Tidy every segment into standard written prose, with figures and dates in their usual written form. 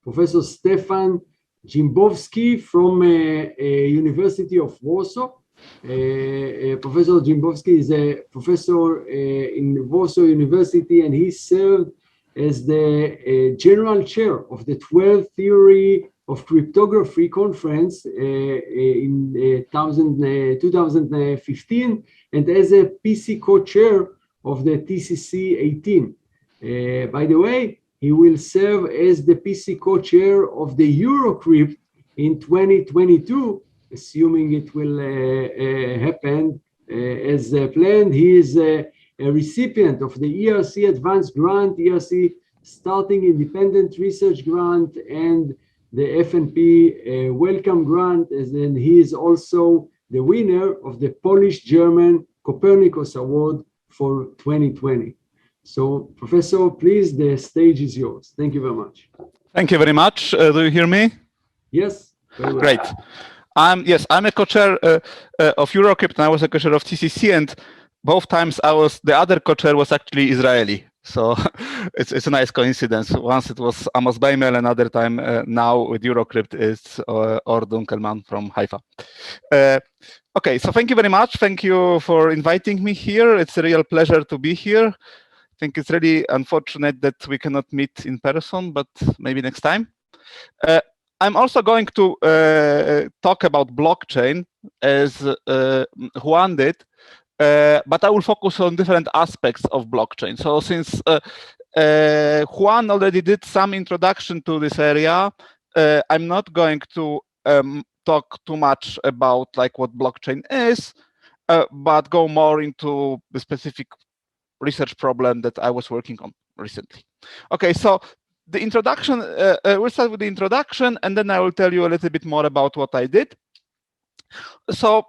Professor Stefan Dziembowski from University of Warsaw. Professor Dziembowski is a professor in Warsaw University, and he served as the general chair of the 12th Theory of Cryptography conference in 2015, and as a PC co-chair of the TCC 18. By the way, he will serve as the PC co-chair of the Eurocrypt in 2022, assuming it will happen as planned. He is a recipient of the ERC Advanced Grant, ERC Starting Independent Research Grant, and the FNP Welcome Grant, and he is also the winner of the Polish-German Copernicus Award for 2020. So, Professor, please, the stage is yours. Thank you very much. Thank you very much. Do you hear me? Yes. Very well. Great. I'm a co-chair of Eurocrypt, and I was a co-chair of TCC, and both times the other co-chair was actually Israeli. So it's a nice coincidence. Once it was Amos Beimel, another time now with Eurocrypt is Or Dunkelman from Haifa. Okay, so thank you very much. Thank you for inviting me here. It's a real pleasure to be here. I think it's really unfortunate that we cannot meet in person, but maybe next time. I'm also going to talk about blockchain as Juan did, but I will focus on different aspects of blockchain. So since Juan already did some introduction to this area, I'm not going to talk too much about like what blockchain is, but go more into the specific research problem that I was working on recently. Okay, so the introduction, we'll start with the introduction, and then I will tell you a little bit more about what I did. So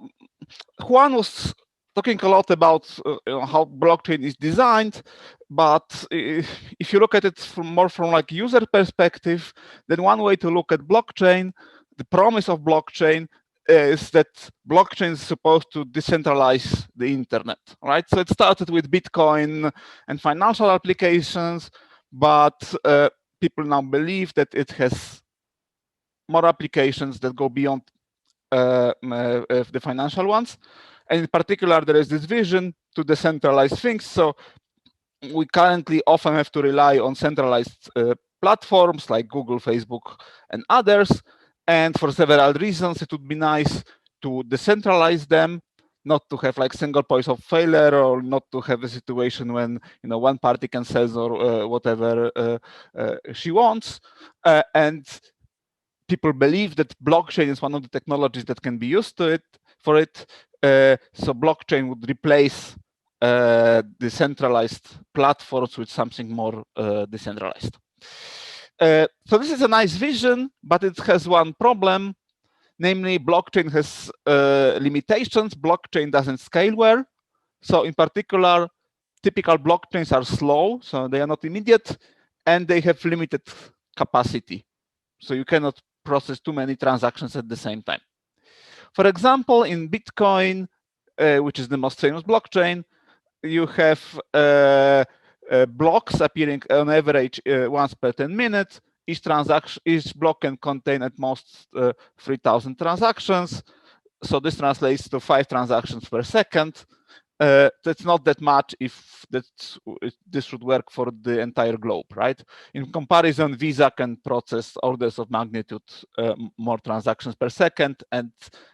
Juan was talking a lot about how blockchain is designed, but if you look at it more from like user perspective, then one way to look at blockchain, the promise of blockchain is that blockchain is supposed to decentralize the internet, right? So it started with Bitcoin and financial applications, but people now believe that it has more applications that go beyond the financial ones. And in particular, there is this vision to decentralize things. So we currently often have to rely on centralized platforms like Google, Facebook, and others. And for several reasons, it would be nice to decentralize them, not to have like single points of failure, or not to have a situation when one party can sell or whatever she wants. And people believe that blockchain is one of the technologies that can be used for it. So blockchain would replace the centralized platforms with something more decentralized. So this is a nice vision, but it has one problem, namely blockchain has limitations. Blockchain doesn't scale well. So in particular, typical blockchains are slow, so they are not immediate, and they have limited capacity. So you cannot process too many transactions at the same time. For example, in Bitcoin, which is the most famous blockchain, you have blocks appearing on average once per 10 minutes. Each block can contain at most 3,000 transactions. So this translates to 5 transactions per second. That's not that much if this should work for the entire globe, right? In comparison, Visa can process orders of magnitude more transactions per second, and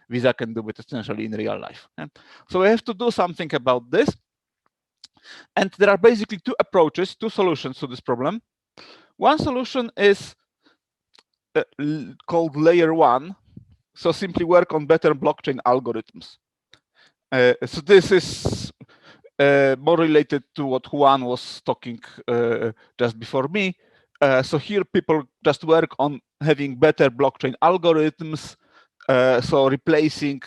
Visa can do it essentially in real life. Okay? So we have to do something about this. And there are basically two approaches, two solutions to this problem. One solution is called layer 1. So simply work on better blockchain algorithms. So this is more related to what Juan was talking just before me. So here people just work on having better blockchain algorithms. So replacing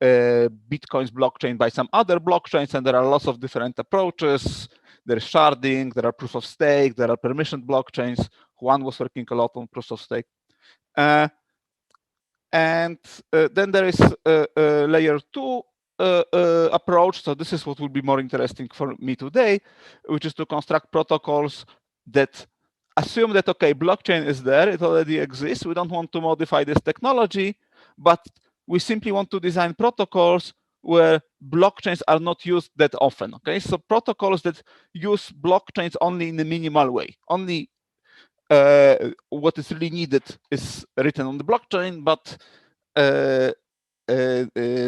Bitcoin's blockchain by some other blockchains, and there are lots of different approaches. There's sharding, there are proof of stake, there are permissioned blockchains. Juan was working a lot on proof of stake. And then there is layer 2 approach. So this is what will be more interesting for me today, which is to construct protocols that assume that, okay, blockchain is there, it already exists. We don't want to modify this technology, but we simply want to design protocols where blockchains are not used that often. Okay, so protocols that use blockchains only in a minimal way. Only what is really needed is written on the blockchain, but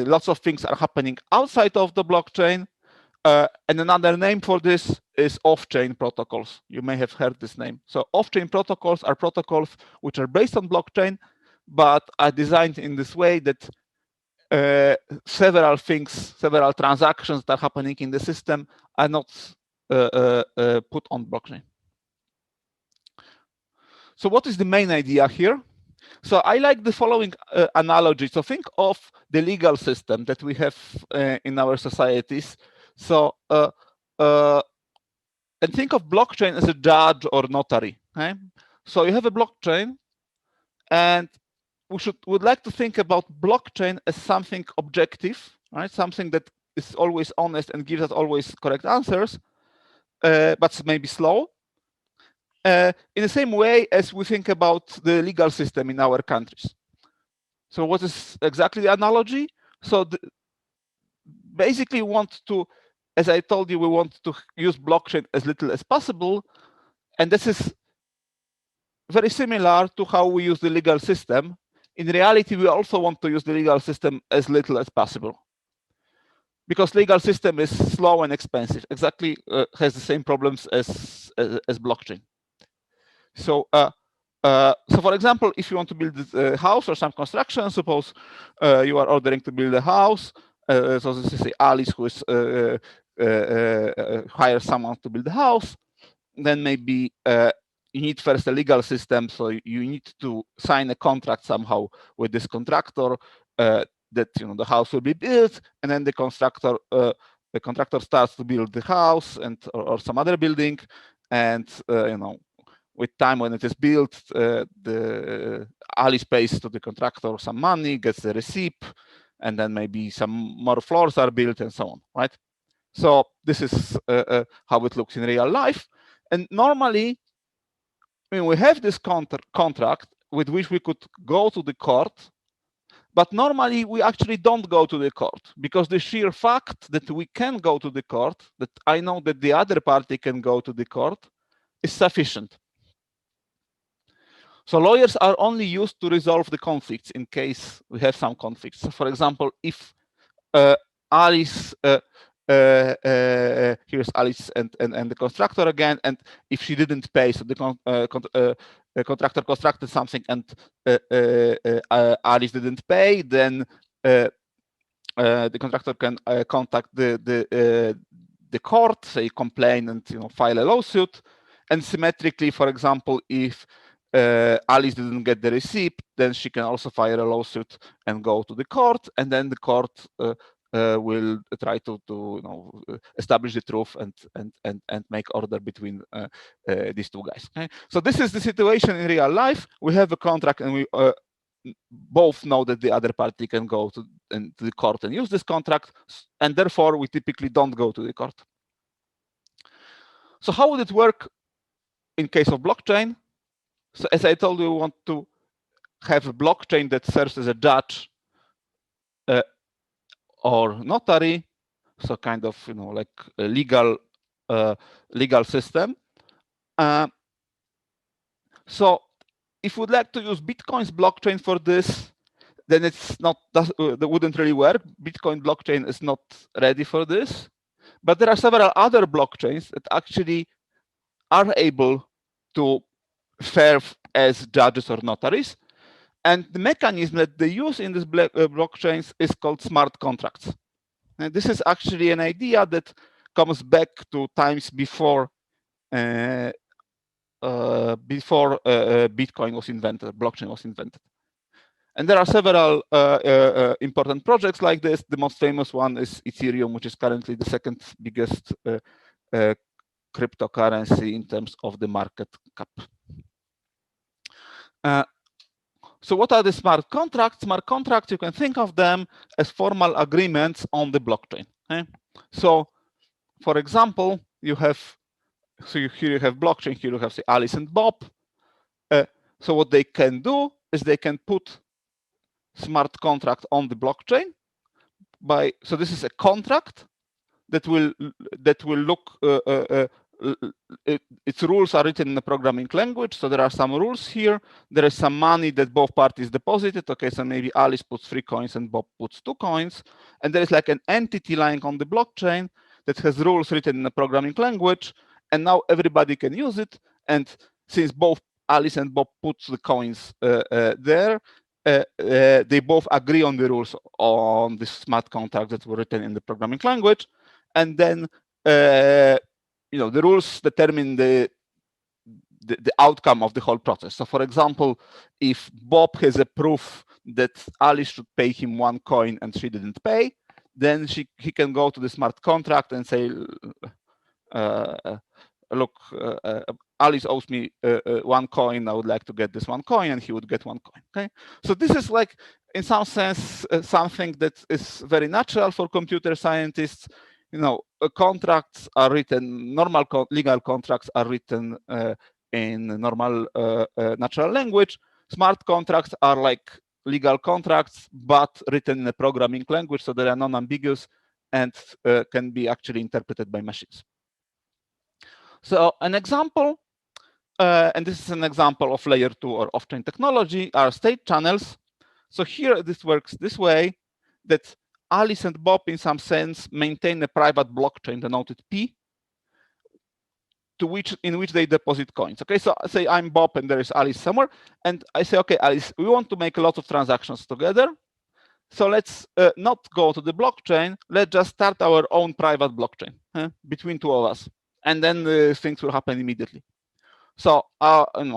lots of things are happening outside of the blockchain. And another name for this is off-chain protocols. You may have heard this name. So off-chain protocols are protocols which are based on blockchain, but are designed in this way that several things, several transactions that are happening in the system are not put on blockchain. So what is the main idea here? So I like the following analogy. So think of the legal system that we have in our societies. So and think of blockchain as a judge or notary. Okay? So you have a blockchain, and would like to think about blockchain as something objective, right? Something that is always honest and gives us always correct answers, but maybe slow. In the same way as we think about the legal system in our countries. So what is exactly the analogy? So basically we want to, as I told you, we want to use blockchain as little as possible. And this is very similar to how we use the legal system. In reality, we also want to use the legal system as little as possible. Because legal system is slow and expensive, exactly has the same problems as blockchain. So, so for example, if you want to build a house or some construction, suppose you are ordering to build a house. So this is Alice who is hires someone to build a house. Then maybe you need first a legal system, so you need to sign a contract somehow with this contractor that the house will be built, and then the contractor starts to build the house and or some other building, and with time when it is built, the Alice pays to the contractor some money, gets the receipt, and then maybe some more floors are built and so on, right? So this is how it looks in real life. And normally, we have this contract with which we could go to the court, but normally we actually don't go to the court, because the sheer fact that we can go to the court, that I know that the other party can go to the court, is sufficient. So lawyers are only used to resolve the conflicts in case we have some conflicts. So for example, if Alice, here's Alice and the constructor again, and if she didn't pay, so the contractor constructed something and Alice didn't pay, then the contractor can contact the court, say complain and file a lawsuit. And symmetrically, for example, if Alice didn't get the receipt, then she can also file a lawsuit and go to the court, and then the court will try to establish the truth and make order between these two guys. Okay? So this is the situation in real life. We have a contract, and we both know that the other party can go to the court and use this contract, and therefore we typically don't go to the court. So how would it work in case of blockchain? So as I told you, we want to have a blockchain that serves as a judge or notary, so kind of like a legal system. So if we'd like to use Bitcoin's blockchain for this, then that wouldn't really work. Bitcoin blockchain is not ready for this, but there are several other blockchains that actually are able to serve as judges or notaries. And the mechanism that they use in these blockchains is called smart contracts. And this is actually an idea that comes back to times before Bitcoin was invented, blockchain was invented. And there are several important projects like this. The most famous one is Ethereum, which is currently the second biggest cryptocurrency in terms of the market cap. So what are the smart contracts? Smart contracts, you can think of them as formal agreements on the blockchain. Okay? So, for example, you have So here you have blockchain, here you have, say, Alice and Bob. So what they can do is they can put smart contract on the blockchain so this is a contract that will look its rules are written in a programming language. So there are some rules here. There is some money that both parties deposited. Okay, so maybe Alice puts 3 coins and Bob puts 2 coins. And there is like an entity lying on the blockchain that has rules written in a programming language. And now everybody can use it. And since both Alice and Bob puts the coins there, they both agree on the rules on the smart contract that were written in the programming language. And then the rules determine the outcome of the whole process. So for example, if Bob has a proof that Alice should pay him 1 coin and she didn't pay, then he can go to the smart contract and say, look, Alice owes me 1 coin. I would like to get this 1 coin, and he would get 1 coin. Okay, so this is like, in some sense, something that is very natural for computer scientists. Contracts are written, normal legal contracts are written in normal natural language. Smart contracts are like legal contracts, but written in a programming language, so they are non-ambiguous and can be actually interpreted by machines. So an example, and this is an example of layer 2 or off-chain technology, are state channels. So here this works this way, that Alice and Bob, in some sense, maintain a private blockchain denoted P, in which they deposit coins. Okay, so say I'm Bob and there is Alice somewhere, and I say, okay, Alice, we want to make a lot of transactions together. So let's not go to the blockchain. Let's just start our own private blockchain between 2 of us, and then things will happen immediately. So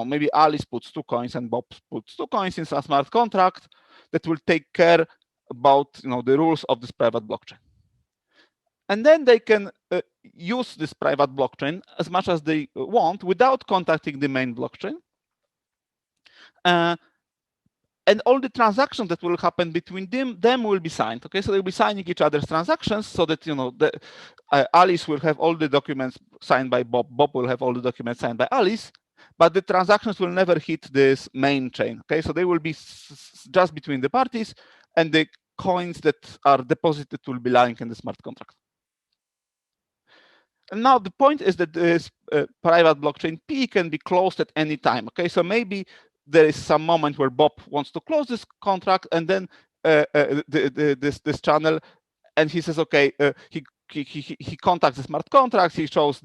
maybe Alice puts 2 coins and Bob puts 2 coins in some smart contract that will take care about the rules of this private blockchain. And then they can use this private blockchain as much as they want without contacting the main blockchain. And all the transactions that will happen between them will be signed. Okay, so they'll be signing each other's transactions, so that Alice will have all the documents signed by Bob. Bob will have all the documents signed by Alice, but the transactions will never hit this main chain. Okay, so they will be just between the parties, and the coins that are deposited will be lying in the smart contract. And now the point is that this private blockchain P can be closed at any time. Okay, so maybe there is some moment where Bob wants to close this contract, and then this channel, and he says, okay, he contacts the smart contract, he shows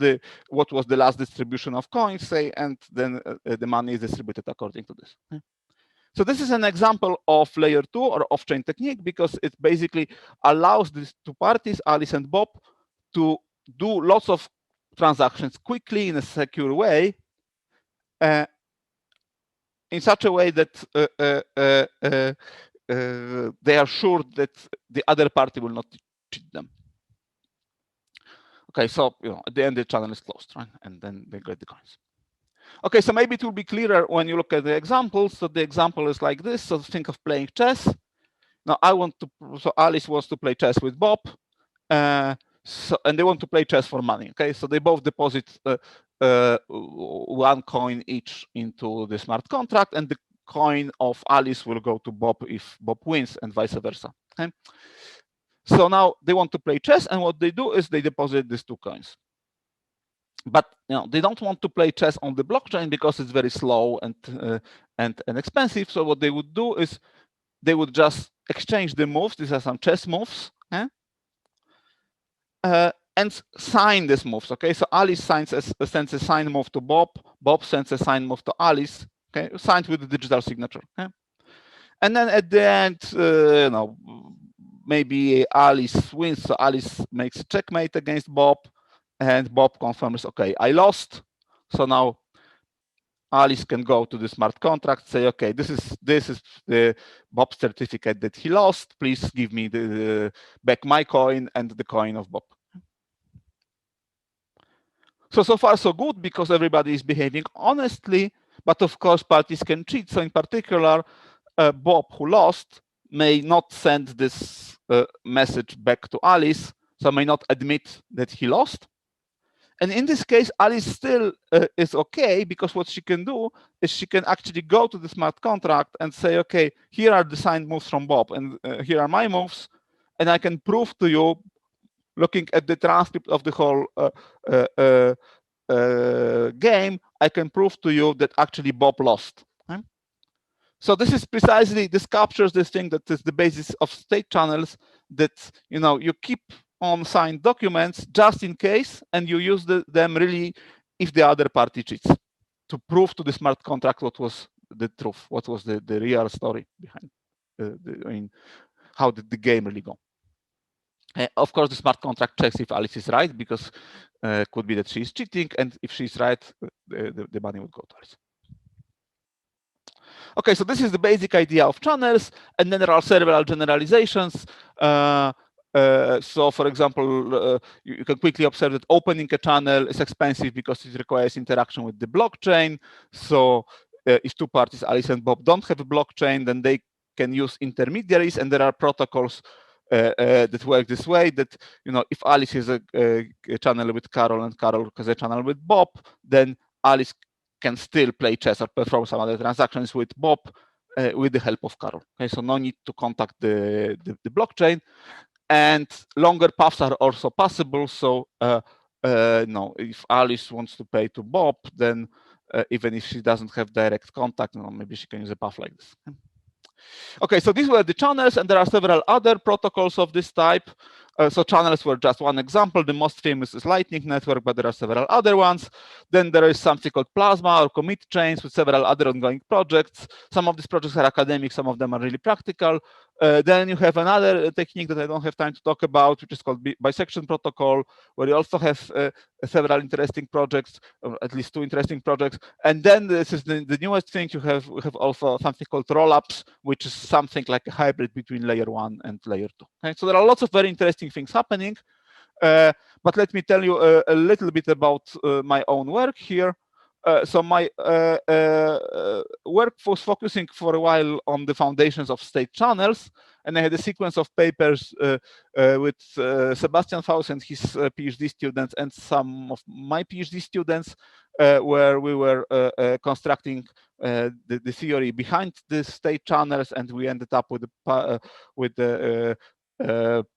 what was the last distribution of coins, say, and then the money is distributed according to this. So this is an example of layer 2 or off-chain technique, because it basically allows these 2 parties, Alice and Bob, to do lots of transactions quickly in a secure way, in such a way that they are sure that the other party will not cheat them. Okay, so at the end the channel is closed, right? And then they get the coins. Okay, so maybe it will be clearer when you look at the example. So the example is like this. So think of playing chess. Now so Alice wants to play chess with Bob, and they want to play chess for money. Okay, so they both deposit 1 coin each into the smart contract, and the coin of Alice will go to Bob if Bob wins, and vice versa. Okay, so now they want to play chess, and what they do is they deposit these 2 coins. But they don't want to play chess on the blockchain because it's very slow and expensive. So what they would do is they would just exchange the moves. These are some chess moves, and sign these moves. Okay, so Alice sends a signed move to Bob. Bob sends a signed move to Alice. Okay, signed with the digital signature. Okay? And then at the end, maybe Alice wins. So Alice makes a checkmate against Bob, and Bob confirms, okay, I lost. So now Alice can go to the smart contract, say, okay, this is the Bob's certificate that he lost. Please give me back my coin and the coin of Bob. So far so good, because everybody is behaving honestly, but of course parties can cheat. So in particular, Bob, who lost, may not send this message back to Alice, so may not admit that he lost. And in this case, Alice still is okay, because what she can do is she can actually go to the smart contract and say, okay, here are the signed moves from Bob, and here are my moves, and I can prove to you, looking at the transcript of the whole game, I can prove to you that actually Bob lost. Okay? So this is precisely, this captures this thing that is the basis of state channels, that you keep on signed documents just in case, and you use them really if the other party cheats, to prove to the smart contract what was the truth, what was the real story behind how did the game really go. Of course, the smart contract checks if Alice is right, because could be that she is cheating, and if she's right, the money would go to Alice. Okay, so this is the basic idea of channels, and then there are several generalizations. So, for example, you can quickly observe that opening a channel is expensive because it requires interaction with the blockchain. So, if two parties, Alice and Bob, don't have a blockchain, then they can use intermediaries, and there are protocols that work this way. That if Alice has a channel with Carol and Carol has a channel with Bob, then Alice can still play chess or perform some other transactions with Bob with the help of Carol. Okay, so no need to contact the blockchain, and longer paths are also possible. So no, if Alice wants to pay to Bob, then even if she doesn't have direct contact, maybe she can use a path like this. Okay, so these were the channels, and there are several other protocols of this type. So channels were just one example. The most famous is Lightning Network, but there are several other ones. Then there is something called Plasma or commit chains with several other ongoing projects. Some of these projects are academic, some of them are really practical. Then you have another technique that I don't have time to talk about, which is called bisection protocol, where you also have several interesting projects, or at least 2 interesting projects. And then this is the newest thing. We have also something called rollups, which is something like a hybrid between layer 1 and layer 2. Okay? So there are lots of very interesting things happening. But let me tell you a little bit about my own work here. So my work was focusing for a while on the foundations of state channels, and I had a sequence of papers with Sebastian Faust and his PhD students, and some of my PhD students, where we were constructing the theory behind the state channels, and we ended up with the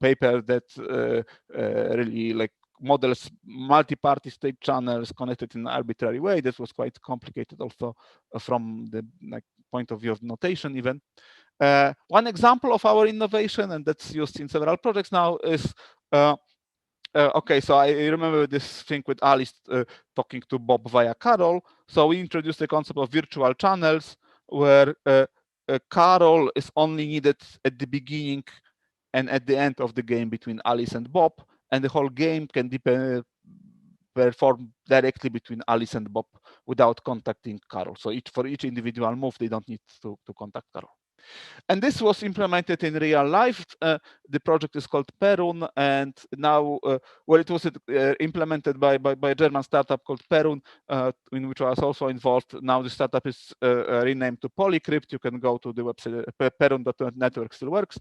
paper that really models multi-party state channels connected in an arbitrary way. This was quite complicated also from the point of view of notation even. One example of our innovation, and that's used in several projects now, is okay, so I remember this thing with Alice talking to Bob via Carol. So we introduced the concept of virtual channels, where Carol is only needed at the beginning and at the end of the game between Alice and Bob, and the whole game can perform directly between Alice and Bob without contacting Carol. So for each individual move, they don't need to contact Carol. And this was implemented in real life. The project is called Perun, and now, well, it was implemented by a German startup called Perun, in which I was also involved. Now the startup is renamed to Polycrypt. You can go to the website, perun.network still works.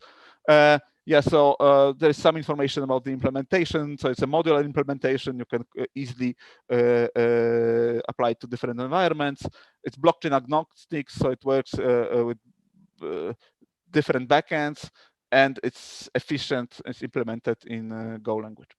Yeah, so there is some information about the implementation. So it's a modular implementation. You can easily apply it to different environments. It's blockchain agnostic, so it works with different backends, and it's efficient. It's implemented in Go language.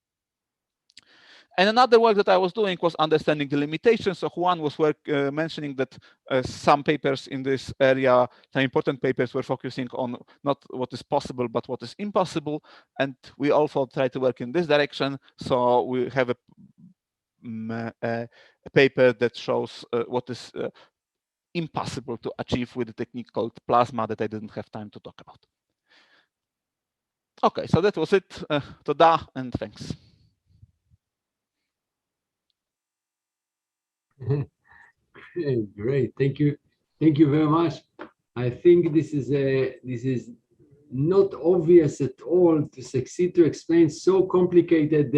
And another work that I was doing was understanding the limitations. So Juan was mentioning that some papers in this area, some important papers, were focusing on not what is possible, but what is impossible. And we also try to work in this direction. So we have a paper that shows what is impossible to achieve with a technique called Plasma that I didn't have time to talk about. Okay, so that was it. Toda, and thanks. Great, thank you very much. I think this is not obvious at all to succeed to explain so complicated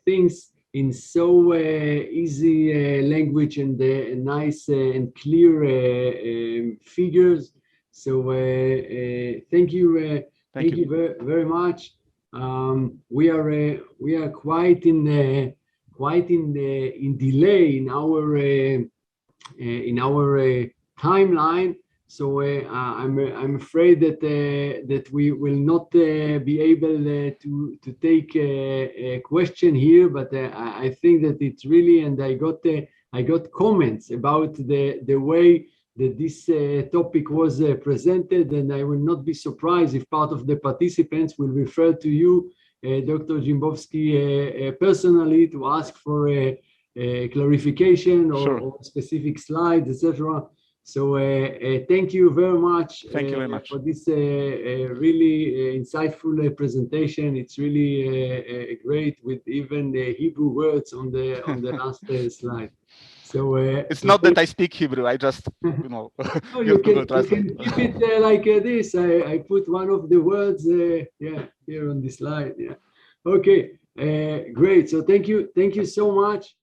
things in so easy language and nice and clear figures. So thank you very much. We are quite in quite in delay in our timeline. So I'm afraid that we will not be able to take a question here, but I think that it's really, and I got comments about the way that this topic was presented, and I will not be surprised if part of the participants will refer to you, Dr. Dziembowski, personally to ask for a clarification or specific slides, etc. So thank you very much. Thank you very much for this really insightful presentation. It's really great, with even Hebrew words on the last slide. So it's not that I speak Hebrew. I just no, you can keep it like this. I put one of the words here on the slide. Yeah. Okay. Great. So thank you so much.